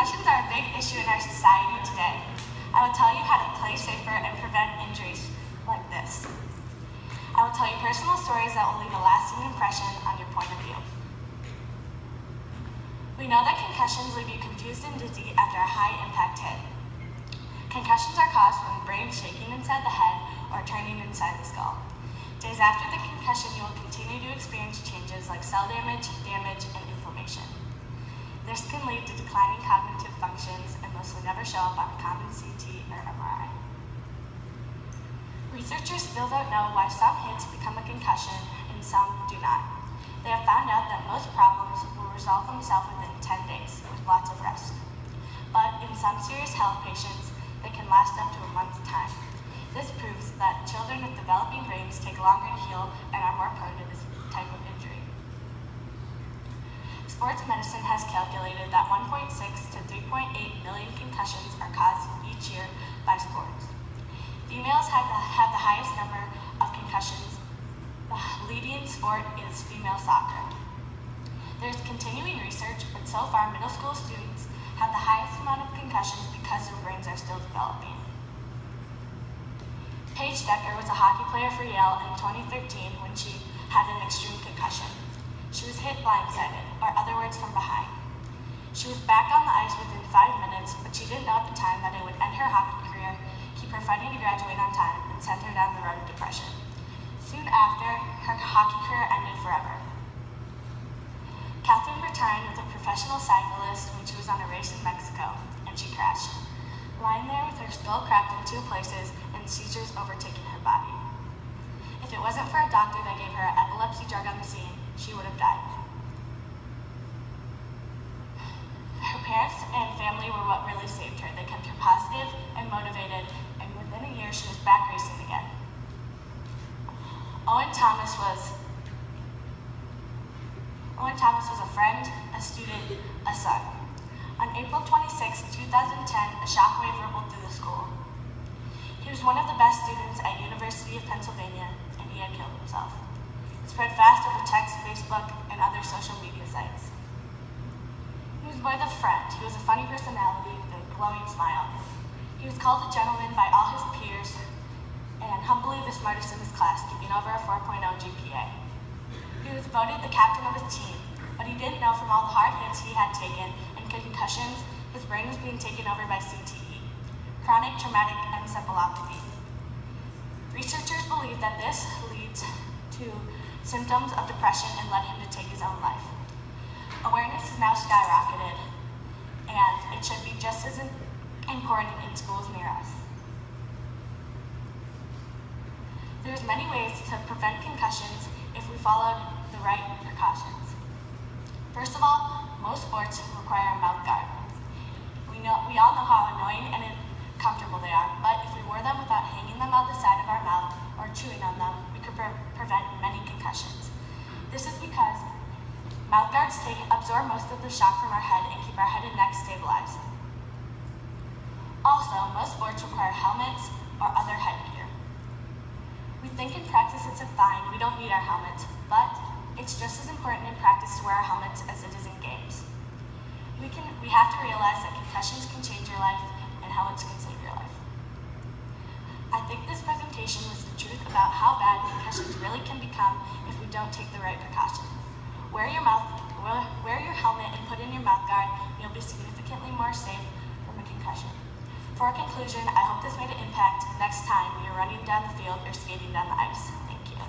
Concussions are a big issue in our society today. I will tell you how to play safer and prevent injuries like this. I will tell you personal stories that will leave a lasting impression on your point of view. We know that concussions leave you confused and dizzy after a high-impact hit. Concussions are caused from the brain shaking inside the head or turning inside the skull. Days after the concussion, you will continue to experience changes like cell damage, and inflammation. This can lead to declining cognitive functions and mostly never show up on a common CT or MRI. Researchers still don't know why some hits become a concussion and some do not. They have found out that most problems will resolve themselves within 10 days with lots of rest. But in some serious health patients, they can last up to a month's time. This proves that children with developing brains take longer to heal and are more prone to this type of injury. Sports medicine has calculated that 1.6 to 3.8 million concussions are caused each year by sports. Females have the highest number of concussions. The leading sport is female soccer. There's continuing research, but so far middle school students have the highest amount of concussions because their brains are still developing. Paige Decker was a hockey player for Yale in 2013 when she had an extreme concussion. She was hit blindsided, or other words, from behind. She was back on the ice within 5 minutes, but she didn't know at the time that it would end her hockey career, keep her fighting to graduate on time, and send her down the road of depression. Soon after, her hockey career ended forever. Catherine Bertine was a professional cyclist when she was on a race in Mexico, and she crashed, lying there with her skull cracked in 2 places and seizures overtaking her body. If it wasn't for a doctor that gave her an epilepsy drug on the scene, she would have died. Her parents and family were what really saved her. They kept her positive and motivated, and within a year she was back racing again. Owen Thomas was a friend, a student, a son. On April 26, 2010, a shockwave rippled through the school. He was one of the best students at University of Pennsylvania, and he had killed himself. It spread fast over text, Facebook, and other social media sites. He was more than a friend. He was a funny personality with a glowing smile. He was called a gentleman by all his peers, and humbly the smartest in his class, keeping over a 4.0 GPA. He was voted the captain of his team, but he didn't know from all the hard hits he had taken and concussions, his brain was being taken over by CTE, chronic traumatic encephalopathy. Researchers believe that this leads to symptoms of depression and led him to take his own life. Awareness is now skyrocketed, and it should be just as important in schools near us. There's many ways to prevent concussions if we followed the right precautions. First of all, most sports require a mouth guard. We all know how annoying and uncomfortable they are, but if we wore them without hanging them out the side of our mouth or chewing on them, we could prevent many concussions. This is because mouth guards absorb most of the shock from our head and keep our head and neck stabilized. Also, most sports require helmets or other headgear. We think in practice it's fine, we don't need our helmets, but it's just as important in practice to wear our helmets as it is in games. We have to realize that concussions can change your life and helmets can save your life. I think this presentation was the truth about how bad concussions really can become if we don't take the right precautions. Wear your helmet and put in your mouth guard, and you'll be significantly more safe from a concussion. For a conclusion, I hope this made an impact next time when you're running down the field or skating down the ice. Thank you.